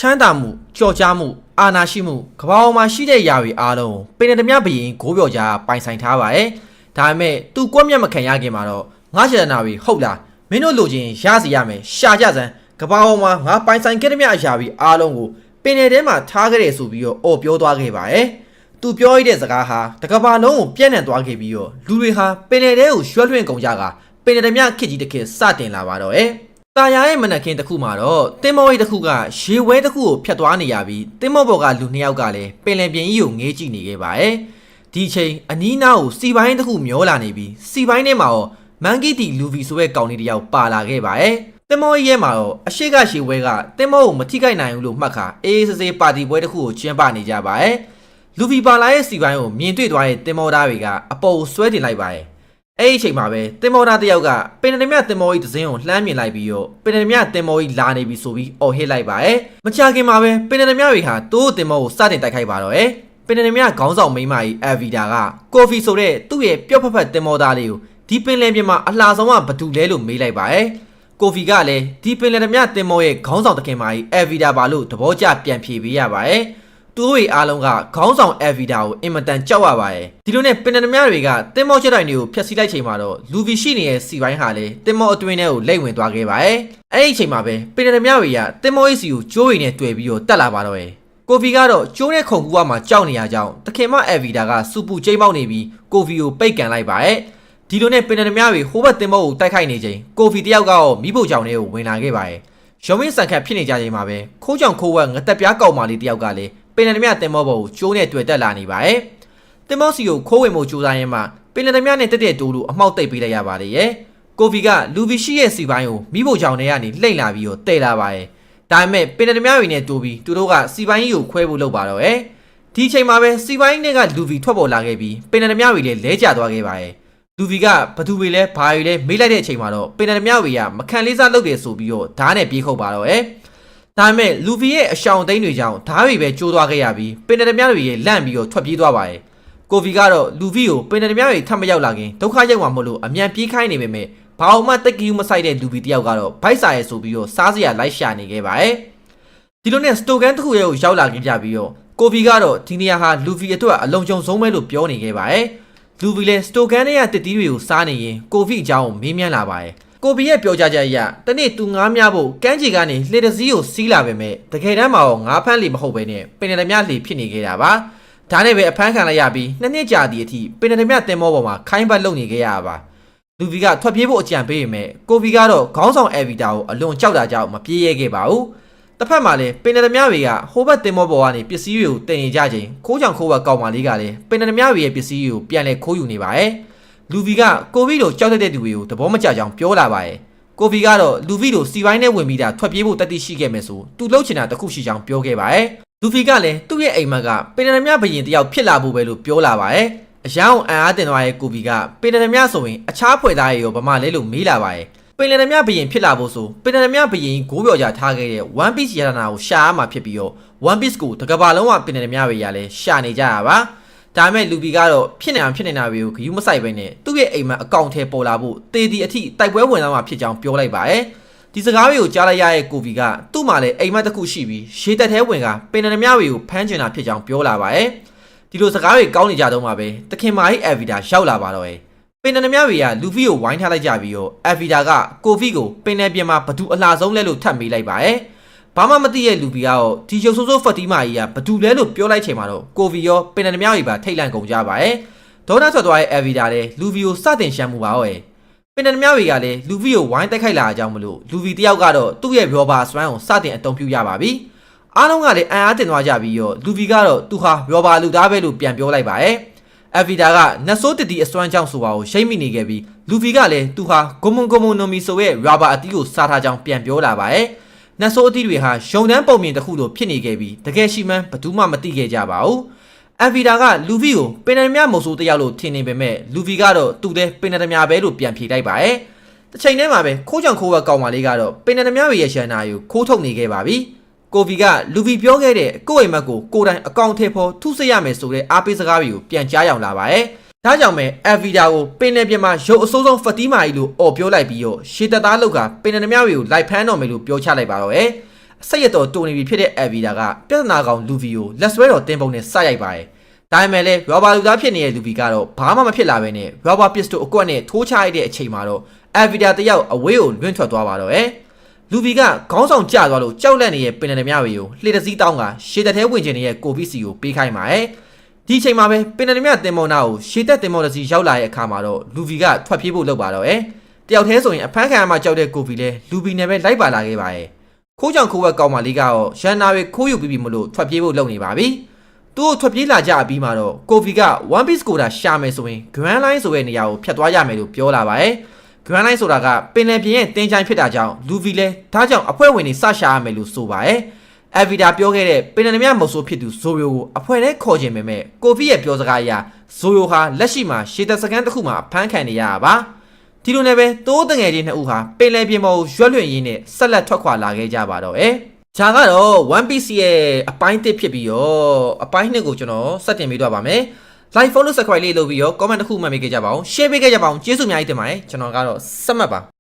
မ်းသာမှုကြော်ကြားမှုအာဏာရှိမှုကမ္ဘာပေါ်မှာရှိတဲ့ຢာတွေအားလုံးပင်သမျှဘရင်ဂိုးပြော်ကြားပိုင်ဆိုင်ထားပါတယ်။ဒါပေမဲ့သူကွက်မြတ်မခံရခင်မှာတော့ငါရှရနာတွေဟုတ်လားမင်းတို့လိုချင်ရစီရမယ်ရှာကြစမ်းကမ္ဘာပေါ်မှာငါပိုင်ဆိုင်ခဲ့သမျှအရာတွေအားလုံးကိုပင်ထဲမှာထားခဲ့တယ်ဆိုပြီးတော့အော်ပြောသွားခဲ့ပါတယ်။သူပြောရတဲ့စကားဟာတကဘာလုံးကိုပြန့်နှံ့သွားခဲ့ပြီးတော့လူတွေဟာပင်ထဲကိုရွှဲလွှင့်ကုန်ကြကပင်သမျှခစ်ကြီးတစ်ခေတ်စတင်လာပါတော့။တာယာရဲ့မနက်ခင်းတစ်ခုမှာတော့တင်မော်ရီတစ်ခုကရေဝဲတစ်ခုကိုဖျက်သွားနေရပြီးတင်မော်ဘော်ကလူနှစ်ယောက်ကလည်းပင်လယ်ပြင်ကြီးကိုငေးကြည့်နေခဲ့ပါတယ်။ဒီချိန်အနီးနားကိုစီပိုင်းတစ်ခုမျောလာနေပြီးစီပိုင်းထဲမှာတော့မန်ဂီတီလူဗီဆိုတဲ့ကောင်လေးတစ်ယောက်ပါလာခဲ့ပါတယ်။တင်မော်ရီရဲ့မှာတော့အရှိကရေဝဲကတင်မော်ကိုမထိခိုက်နိုင်ဘူးလို့မှတ်ခါအေးစေးပါတီပွဲတစ်ခုကိုကျင်းပနေကြပါတယ်။လူဗီပါလာရဲ့စီပိုင်းကိုမြင်တွေ့သွားတဲ့တင်မော်သားတွေကအပေါ်ဆွဲတင်လိုက်ပါတယ်။အဲ့ဒီအချိန်မှာပဲတင်မော်သားတယောက်ကပင်သမျှတင်မော်ကြီးသစင်းကိုလှမ်းမြင်လိုက်ပြီးတော့ပင်သမျှတင်မော်ကြီးလာနေပြီဆိုပြီးအော်ဟစ်လိုက်ပါရဲ့မချခင်မှာပဲပင်သမျှတွေဟာတိုးတင်မော်ကိုစတင်တိုက်ခိုက်ပါတော့ရဲ့ပင်သမျှခေါင်းဆောင်မိန်းမကြီးအဗီဒါကကော်ဖီဆိုတဲ့သူ့ရဲ့ပျော့ဖက်ဖက်တင်မော်သားလေးကိုဒီပင်လယ်ပြင်မှာအလှဆုံးကဘသူလဲလို့မေးလိုက်ပါရဲ့ကော်ဖီကလည်းဒီပင်လယ်သမျှတင်မော်ရဲ့ခေါင်းဆောင်တခင်မကြီးအဗီဒါပါလို့သဘောကျပြန်ဖြေပေးရပါရဲ့သူတို့အားလုံးကခေါင်းဆောင်အဗီဒါကိုအင်မတန်ကြောက်ရပါရဲ့ဒီလိုနဲ့ပင်သမျှတွေကတင်မောချက်တိုင်းတွေကိုဖျက်ဆီးလိုက်ချိန်မှာတော့လူဗီရှိနေတဲ့စီပိုင်းဟာလည်းတင်မောအတွင်းထဲကိုလိမ့်ဝင်သွားခဲ့ပါရဲ့အဲ့ဒီအချိန်မှာပဲပင်သမျှတွေကတင်မောရဲ့စီကိုကျိုးရည်နဲ့တွေ့ပြီးတော့တက်လာပါတော့ရဲ့ကိုဖီကတော့ကျိုးနဲ့ခုန်ကူကမှကြောက်နေရကြောင်းတခင်မအဗီဒါကစူပူကျိမ်းပေါက်နေပြီးကိုဖီကိုပိတ်ကန်လိုက်ပါရဲ့ဒီလိုနဲ့ပင်သမျှတွေဟိုဘက်တင်မောကိုတိုက်ခိုက်နေချိန်ကိုဖီတယောက်ကတော့မိဖို့ကြောင်ထဲကိုဝင်လာခဲ့ပါရဲ့ရုံမင်းဆန်ခတ်ဖြစ်နေကြချိန်မှာပဲခိုးကြောင်ခိုးဝက်ငတက်ပြားကောက်မာလေးတယောက်ကလည်းပင်လယ်သမျှတင်မောပေါ်ကိုကျိုးနဲ့တွေ့တက်လာနေပါတယ်။တင်မောစီကိုခိုးဝင်မှုကြိုးစားရင်းမှာပင်လယ်သမျှနဲ့တက်တဲ့တိုးလို့အမှောက်တိတ်ပေးလိုက်ရပါတယ်ရဲ့။ကိုဖီကလူဗီရှိရဲ့စီပိုင်းကိုမိဖို့ကြောင်ထဲကနေလှိမ့်လာပြီးတော့တဲလာပါရဲ့။ဒါပေမဲ့ပင်လယ်သမျှတွေနဲ့တိုးပြီးသူတို့ကစီပိုင်းကြီးကိုခွဲဖို့လုပ်ပါတော့ရဲ့။ဒီချိန်မှာပဲစီပိုင်းတွေကလူဗီထွက်ပေါ်လာခဲ့ပြီးပင်လယ်သမျှတွေလည်းလဲကျသွားခဲ့ပါရဲ့။လူဗီကဘသူတွေလဲဘာတွေလဲမေးလိုက်တဲ့အချိန်မှာတော့ပင်လယ်သမျှတွေကမခံလေးစားလုပ်တယ်ဆိုပြီးတော့ဓာတ်နဲ့ပြေးခုတ်ပါတော့ရဲ့။ဒါပေမဲ့လူဗီရဲ့အရှောင်သိန်းတွေကြောင့်ဓာတ်တွေပဲကျိုးသွားခဲ့ရပြီးပင်သမျှတွေရဲ့လန့်ပြီးတော့ထွက်ပြေးသွားပါရဲ့ကိုဗီကတော့လူဗီကိုပင်သမျှတွေထပ်မရောက်လာခင်ဒုက္ခရောက်မှာမလို့အမြန်ပြေးခိုင်းနေပေမဲ့ဘာအောင်မှတက်ကီးမဆိုင်တဲ့လူဗီတယောက်ကတော့ဗိုက်စာရဲဆိုပြီးတော့စားစရာလိုက်ရှာနေခဲ့ပါရဲ့ဒီလိုနဲ့စတိုကန်တစ်ခုရဲ့ကိုရောက်လာခဲ့ကြပြီးတော့ကိုဗီကတော့ဒီနေရာဟာလူဗီအတွက်အလုံးကျုံဆုံးပဲလို့ပြောနေခဲ့ပါရဲ့လူဗီလည်းစတိုကန်ရဲ့တစ်တီးတွေကိုစားနေရင်ကိုဗီအကြောင်းကိုမေးမြန်းလာပါရဲ့ကိုဗီရဲ့ပြောကြားချက်အရတနေ့သူငားများဖို့ကမ်းခြေကနေလှေတစည်းကိုစီးလာပေမဲ့တကယ်တမ်းမှာတော့ငားဖမ်းလေမဟုတ်ပဲနဲ့ပင်သမျှလေဖြစ်နေခဲ့တာပါဒါနဲ့ပဲအဖမ်းခံလိုက်ရပြီး2နှစ်ကြာသည့်အထိပင်သမျှတင်မောပေါ်မှာခိုင်းပတ်လုပ်နေခဲ့ရပါလူဗီကထွက်ပြေးဖို့အကြံပေးပေမဲ့ကိုဗီကတော့ခေါင်းဆောင်အဗီတာကိုအလွန်ကြောက်တာကြောင့်မပြေးရဲခဲ့ပါဘူးတစ်ဖက်မှာလည်းပင်သမျှတွေကဟိုဘက်တင်မောပေါ်ကနေပစ္စည်းတွေကိုတင်နေကြချိန်ခိုးကြောင်ခိုးဘက်ကောက်မလေးကလည်းပင်သမျှတွေရဲ့ပစ္စည်းတွေကိုပြန်လဲခိုးယူနေပါရဲ့လူဗီကကိုဗီလိုကြောက်တဲ့သူတွေကိုသဘောမကျကြောင်ပြောလာပါရဲ့ကိုဗီကတော့လူဗီလိုစီပိုင်းနဲ့ဝင်ပြီးတာထွက်ပြေးဖို့တတိရှိခဲ့မယ်ဆိုသူလှုပ်ချင်တာတခုရှိကြောင်းပြောခဲ့ပါရဲ့လူဗီကလည်းသူ့ရဲ့အိမ်မက်ကပင်သမျှဘရင်တယောက်ဖြစ်လာဖို့ပဲလို့ပြောလာပါရဲ့အယောင်အံအားတင်သွားရဲ့ကိုဗီကပင်သမျှဆိုရင်အခြားဖွဲ့သားရေရောဗမာလဲလို့မေးလာပါရဲ့ပင်သမျှဘရင်ဖြစ်လာဖို့ဆိုပင်သမျှဘရင်ဂိုးပြော်ကြထားခဲ့တဲ့ One Piece ရတနာကိုရှာရမှာဖြစ်ပြီးတော့ One Piece ကိုတကဘာလုံးကပင်သမျှတွေရလဲရှာနေကြရပါဒါမဲ့လူဗီကတော့ဖြစ်နေတာတွေကိုဂယူးမဆိုင်ပဲနဲ့သူ့ရဲ့အိမ်မက်အကောင့်ထဲပေါ်လာဖို့တေဒီအထိတိုက်ပွဲဝင်သွားမှာဖြစ်ကြောင်းပြောလိုက်ပါရဲ့ဒီစကားတွေကိုကြားလိုက်ရတဲ့ကိုဗီကသူ့မှာလည်းအိမ်မက်တစ်ခုရှိပြီးရေတက်ထဲဝင်ကပင်သမျှတွေကိုဖမ်းချင်တာဖြစ်ကြောင်းပြောလာပါရဲ့ဒီလိုစကားတွေကောင်းနေကြတော့မှပဲတခင်မာကြီးအဗီဒါရောက်လာပါတော့ရဲ့ပင်သမျှတွေကလူဗီကိုဝိုင်းထားလိုက်ကြပြီးတော့အဗီဒါကကိုဗီကိုပင်နယ်ပြင်မှာဘသူအလှဆုံးလဲလို့ထပ်မေးလိုက်ပါရဲ့ဘာမှမသိတဲ့လူဗီကတော့ဒီရုပ်ဆိုးဆိုးဖတ်တီးမာကြီးကဘသူလဲလို့ပြောလိုက်ချိန်မှာတော့ကိုဗီရောပင်သမျှတွေပါထိတ်လန့်ကုန်ကြပါရဲ့ဒေါနာထွက်သွားတဲ့အဗီဒါလည်းလူဗီကိုစတင်ရှမ်းမှုပါရဲ့ပင်သမျှတွေကလည်းလူဗီကိုဝိုင်းတိုက်ခိုက်လာကြအောင်မလို့လူဗီတယောက်ကတော့သူ့ရဲ့ရောဘာစွမ်းကိုစတင်အသုံးပြုရပါပြီအားလုံးကလည်းအံ့အားတင်သွားကြပြီးတော့လူဗီကတော့သူဟာရောဘာလူသားပဲလို့ပြန်ပြောလိုက်ပါရဲ့အဗီဒါကနတ်ဆိုးတတီအစွမ်းကြောင့်ဆိုပါကိုရှိမ့်မိနေခဲ့ပြီးလူဗီကလည်းသူဟာဂိုမွန်နိုမီဆိုရဲ့ရောဘာအတီးကိုစားထားကြောင်းပြန်ပြောလာပါရဲ့နတ်ဆိုးအသီးတွေဟာရုံတန်းပုံမြင်တစ်ခုလိုဖြစ်နေခဲ့ပြီးတကယ်ရှိမှန်းဘယ်သူမှမသိခဲ့ကြပါဘူးအဗီဒါကလူဗီကိုပင်သမျှမုံဆိုးတယောက်လို့ထင်နေပေမဲ့လူဗီကတော့သူ့တဲ့ပင်သမျှပဲလို့ပြန်ဖြေလိုက်ပါရဲ့တစ်ချိန်တည်းမှာပဲခိုးကြောင်ခိုးဘက်ကောင်မလေးကတော့ပင်သမျှရဲ့ရှန်နာကိုခိုးထုတ်နေခဲ့ပါပြီကိုဗီကလူဗီပြောခဲ့တဲ့ကိုယ့်အိမ်မက်ကိုကိုယ်တိုင်အကောင့်ထဲပေါ်ထုစစ်ရမယ်ဆိုတဲ့အားပေးစကားတွေကိုပြန်ကြားရောက်လာပါရဲ့ဒါကြောင့်ပဲအဗီဒါကိုပင်နယ်ပြင်မှာရုပ်အစိုးဆုံးဖတီးမာကြီးလို့အော်ပြောလိုက်ပြီးတော့ရှေတသားလောက်ကပင်နယ်သမျှတွေကိုလိုက်ဖမ်းတော့မယ်လို့ပြောချလိုက်ပါတော့ရဲ့ စိတ်ရတော်တူနေပြီဖြစ်တဲ့ Avida ကပြဿနာကောင်လူဗီကိုလက်ဆွဲတော်တင်းပုံနဲ့စရိုက်ပါတယ်ဒါပေမဲ့လည်းရောဘာလူသားဖြစ်နေတဲ့လူဗီကတော့ဘာမှမဖြစ်လာဘဲနဲ့ရောဘာပစ္စတိုအကွက်နဲ့ထိုးချလိုက်တဲ့အချိန်မှာတော့ Avida တယောက်အဝေးကိုလွင့်ထွက်သွားပါတော့လူဗီကခေါင်းဆောင်ကျသွားလို့ကြောက်လန့်နေတဲ့ပင်လယ်ဓမြတွေကိုလှေတစည်းတောင်းကရှေ့သက်ထဲဝင်ကျင်နေတဲ့ကိုဗီစီကိုပေးခိုင်းပါတယ်ဒီအချိန်မှာပဲပင်လယ်ဓမြတင်မောနာကိုရှေ့သက်တင်မောတစီရောက်လာတဲ့အခါမှာတော့လူဗီကထွက်ပြေးဖို့လုပ်ပါတော့တယောက်တည်းဆိုရင်အဖမ်းခံရမှကြောက်တဲ့ကိုဗီလည်းလူဗီနဲ့ပဲလိုက်ပါလာခဲ့ပါခိုးကြောင်ခိုးဝက်ကောင်းမလေးကတော့ရန်နာတွေခိုးယူပြီးမလို့ထွက်ပြေးဖို့လုပ်နေပါပြီသူ့ကိုထွက်ပြေးလာကြပြီးမှတော့ကိုဗီက One Piece ကိုဒါရှာမယ်ဆိုရင် Grand Line ဆိုတဲ့နေရာကိုဖျက်သွားရမယ်လို့ပြောလာပါတယ် Grand Line ဆိုတာကပင်လယ်ပြင်ရဲ့တင်းချိုင်းဖြစ်တာကြောင့်လူဗီလဲဒါကြောင့်အဖွဲ့ဝင်တွေစရှာရမယ်လို့ဆိုပါတယ် Avida ပြောခဲ့တဲ့ပင်လယ်ဓမြမုတ်ဆိုးဖြစ်သူဇိုယိုကိုအဖွဲ့ထဲခေါ်ခြင်းပဲမဲ့ကိုဗီရဲ့ပြောစကားအရဇိုယိုဟာလက်ရှိမှာရှေ့သက်စကန်တစ်ခုမှာဖမ်းခံနေရတာပါဒီလိုနဲ့ပဲတိုးတငယ်ချင်းနှစ်ဦးဟာပင်လယ်ပြင်ပေါ်ကိုရွက်လွှင့်ရင်းနဲ့ဆက်လက်ထွက်ခွာလာခဲ့ကြပါတော့။ဂျာကတော့ One Piece ရဲ့အပိုင်း1ဖြစ်ပြီးတော့အပိုင်း2ကိုကျွန်တော်စတင်ပေးတော့ပါမယ်။ Like follow subscribe လေးလုပ်ပြီးတော့ comment တစ်ခုမှတ်ပေးခဲ့ကြပါအောင်။ share ပေးခဲ့ကြပါအောင်ကျေးဇူးအများကြီးတင်ပါတယ်။ကျွန်တော်ကတော့စက်မှတ်ပါ